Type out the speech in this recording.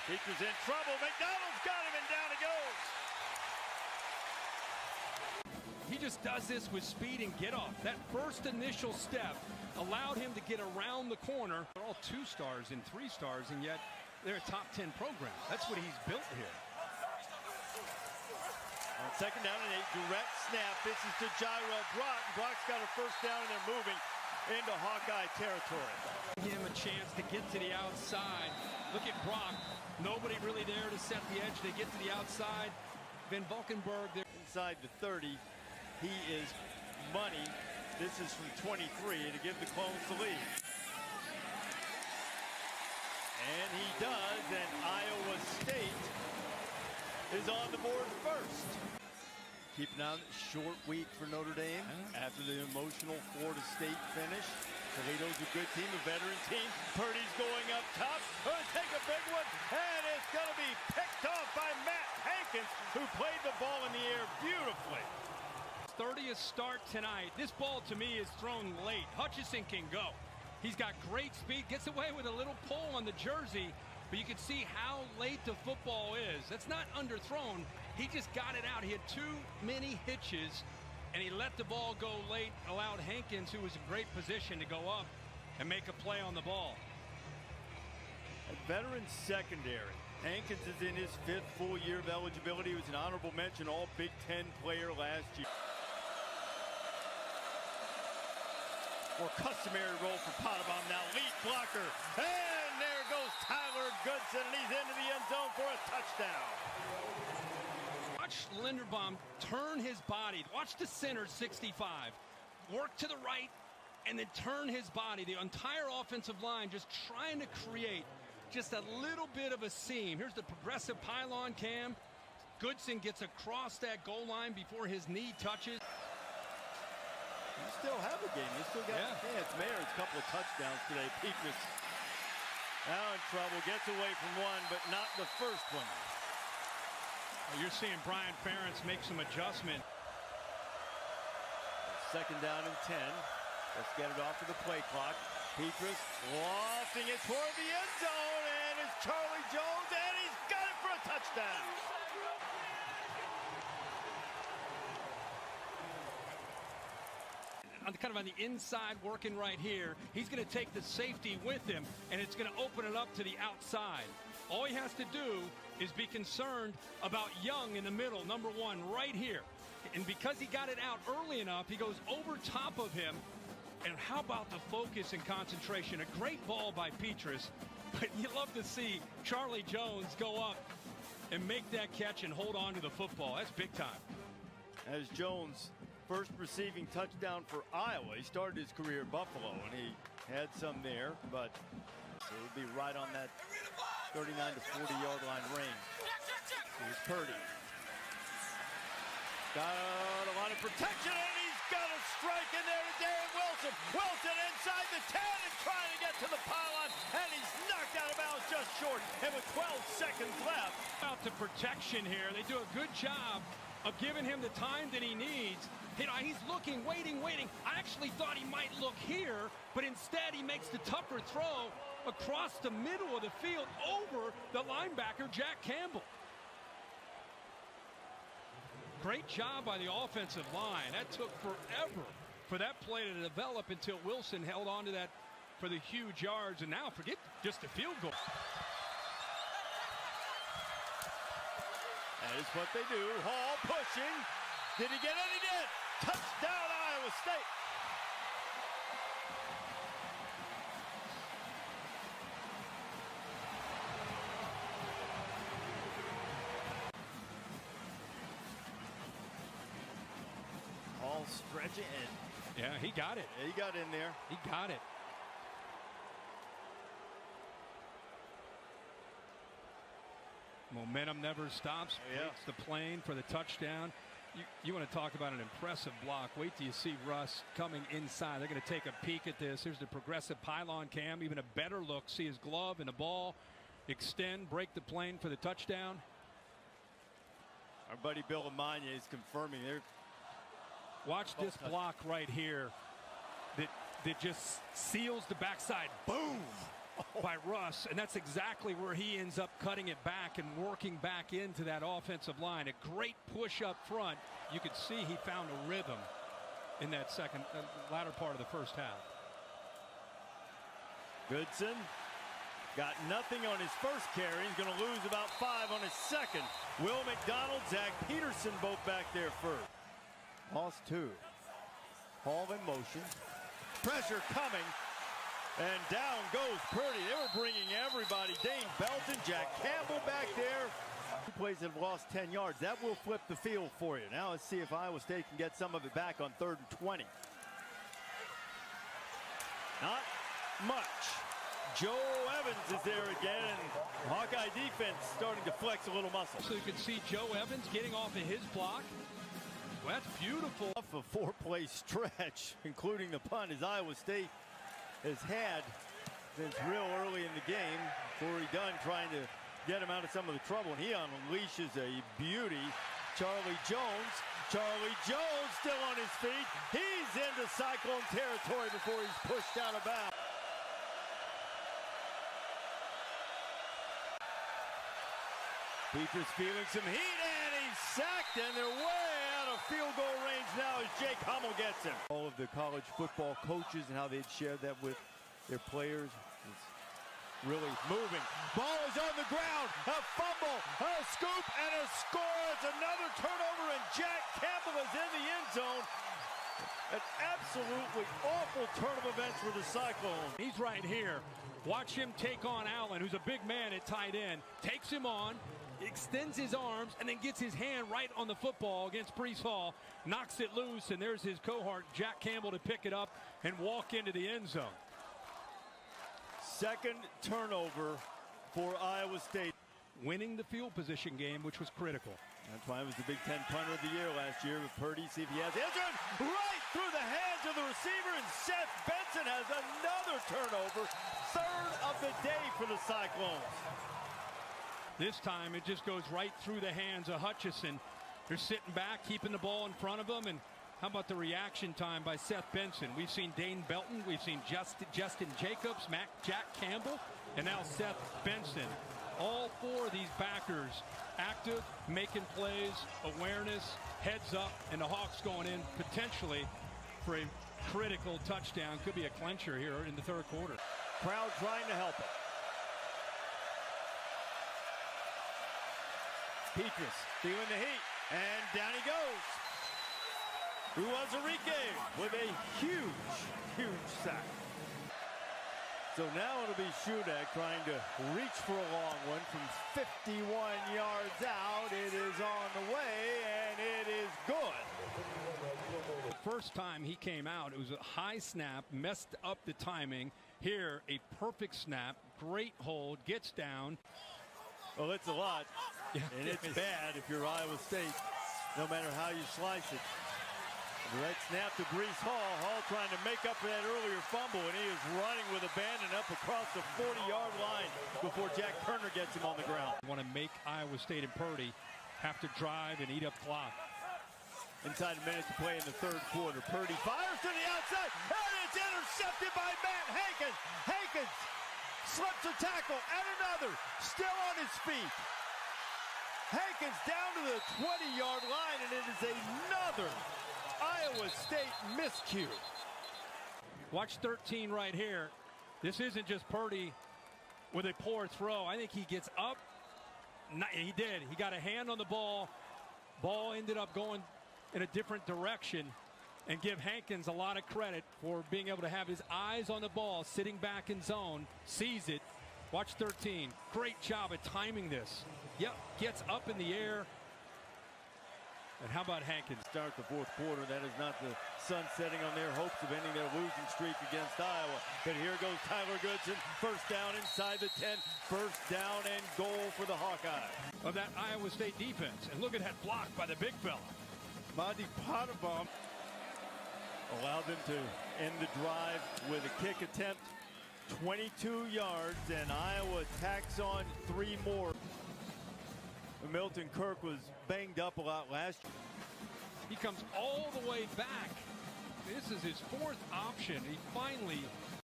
Petras in trouble. McDonald's got him, and down he goes. He just does this with speed and get off. That first initial step allowed him to get around the corner. They're all 2 stars and 3 stars, and yet they're a top 10 program. That's what he's built here. On second down and 8, direct snap. This is to Jirel Brock. Brock's got a first down, and they're moving into Hawkeye territory. Give him a chance to get to the outside. Look at Brock. Nobody really there to set the edge. They get to the outside. Van Valkenburg there. Inside the 30, he is money. This is from 23 to give the Clones the lead. And he does, and Iowa State is on the board first. Keep an eye on short week for Notre Dame after the emotional Florida State finish. Toledo's a good team, a veteran team. Purdy's going up top. Going to take a big one, and it's going to be picked off by Matt Hankins, who played the ball in the air beautifully. 30th start tonight. This ball to me is thrown late. Hutchinson can go. He's got great speed, gets away with a little pull on the jersey, but you can see how late the football is. That's not underthrown. He just got it out. He had too many hitches, and he let the ball go late, allowed Hankins, who was in great position, to go up and make a play on the ball. A veteran secondary. Hankins is in his 5th full year of eligibility. He was an honorable mention All Big Ten player last year. Or customary role for Pottebaum now. Lead blocker. And there goes Tyler Goodson, and he's into the end zone for a touchdown. Watch Linderbaum turn his body. Watch the center, 65. Work to the right and then turn his body. The entire offensive line just trying to create just a little bit of a seam. Here's the progressive pylon cam. Goodson gets across that goal line before his knee touches. You still have a game. You still got a chance. Mayer's a couple of touchdowns today. Petras now in trouble. Gets away from one, but not the first one. You're seeing Brian Ferentz make some adjustment. Second down and 10. Let's get it off to the play clock. Petras lofting it toward the end zone, and it's Charlie Jones, and he's got it for a touchdown. Kind of on the inside, working right here. He's going to take the safety with him, and it's going to open it up to the outside. All he has to do is be concerned about Young in the middle, number 1, right here. And because he got it out early enough, he goes over top of him. And how about the focus and concentration? A great ball by Petras, but you love to see Charlie Jones go up and make that catch and hold on to the football. That's big time. As Jones' first receiving touchdown for Iowa. He started his career at Buffalo, and he had some there, but so it would be right on that 39 to 40-yard line range. Here's Purdy. Got a lot of protection, and he's got a strike in there to Darren Wilson. Wilson inside the 10 and trying to get to the pylon, and he's knocked out of bounds just short, and with 12 seconds left. About the protection here, they do a good job of giving him the time that he needs. You know, he's looking, waiting. I actually thought he might look here, but instead he makes the tougher throw across the middle of the field over the linebacker, Jack Campbell. Great job by the offensive line. That took forever for that play to develop until Wilson held on to that for the huge yards, and now forget just a field goal. That is what they do. Hall pushing. Did he get it? He did. Touchdown, Iowa State. Hall stretching in. Yeah, he got it. Yeah, he got in there. He got it. Momentum never stops. Waits the plane for the touchdown. You want to talk about an impressive block. Wait till you see Russ coming inside. They're going to take a peek at this. Here's the progressive pylon cam. Even a better look. See his glove and the ball extend, break the plane for the touchdown. Our buddy Bill Amanya is confirming there. Watch this block right here that just seals the backside. Boom! by Russ, and that's exactly where he ends up cutting it back and working back into that offensive line. A great push up front. You could see he found a rhythm in that latter part of the first half. Goodson got nothing on his first carry. He's going to lose about 5 on his second. Will McDonald, Zach Peterson both back there first. Lost 2. Hall in motion. Pressure coming. And down goes Purdy. They were bringing everybody. Dane Belton, Jack Campbell back there. 2 plays have lost 10 yards. That will flip the field for you. Now let's see if Iowa State can get some of it back on 3rd and 20. Not much. Joe Evans is there again, and Hawkeye defense starting to flex a little muscle. So you can see Joe Evans getting off of his block. Well, that's beautiful. Off a 4-play stretch, including the punt, as Iowa State has had since real early in the game. Corey Dunn trying to get him out of some of the trouble, and he unleashes a beauty. Charlie Jones still on his feet. He's into Cyclone territory before he's pushed out of bounds. Petrus feeling some heat, and he's sacked, and they're way out of field goal range now as Jake Hummel gets him. All of the college football coaches and how they'd shared that with their players is really moving. Ball is on the ground, a fumble, a scoop, and a score. It's another turnover, and Jack Campbell is in the end zone. An absolutely awful turn of events for the Cyclones. He's right here. Watch him take on Allen, who's a big man at tight end. Takes him on, extends his arms, and then gets his hand right on the football against Breece Hall. Knocks it loose, and there's his cohort, Jack Campbell, to pick it up and walk into the end zone. Second turnover for Iowa State. Winning the field position game, which was critical. That's why it was the Big Ten punter of the year last year with Purdy. See if he has answered right through the hands of the receiver, and Seth Benson has another turnover. 3rd of the day for the Cyclones. This time it just goes right through the hands of Hutchison. They're sitting back, keeping the ball in front of them, and how about the reaction time by Seth Benson? We've seen Dane Belton, we've seen Justin Jacobs, Jack Campbell, and now Seth Benson. All 4 of these backers active, making plays, awareness, heads up, and the Hawks going in potentially for a critical touchdown. Could be a clincher here in the 3rd quarter. Crowd trying to help him. Petrus feeling the heat, and down he goes. Uwazurike with a huge sack. So now it'll be Shudak trying to reach for a long one from 51 yards out. It is on the way, and it is good. The first time he came out, it was a high snap, messed up the timing. Here, a perfect snap, great hold, gets down. Well, it's a lot, and it's bad if you're Iowa State, no matter how you slice it. Right snap to Breece Hall. Hall trying to make up for that earlier fumble, and he is running with abandon up across the 40-yard line before Jack Turner gets him on the ground. Want to make Iowa State and Purdy have to drive and eat up clock. Inside a minute to play in the 3rd quarter. Purdy fires to the outside, and it's intercepted by Matt Hankins. Hankins slips a tackle, and another, still on his feet. Hankins down to the 20-yard line, and it is another Iowa State miscue. Watch 13 right here. This isn't just Purdy with a poor throw. I think he gets up. He did. He got a hand on the ball. Ball ended up going in a different direction, and give Hankins a lot of credit for being able to have his eyes on the ball, sitting back in zone, sees it. Watch 13. Great job at timing this. Yep, gets up in the air. And how about Hankins? Start the 4th quarter. That is not the sun setting on their hopes of ending their losing streak against Iowa. But here goes Tyler Goodson. First down inside the 10. First down and goal for the Hawkeyes. Of that Iowa State defense. And look at that block by the big fella. Monty Pottebaum allowed them to end the drive with a kick attempt. 22 yards, and Iowa tacks on 3 more. Milton Kirk was banged up a lot last year. He comes all the way back. This is his 4th option. He finally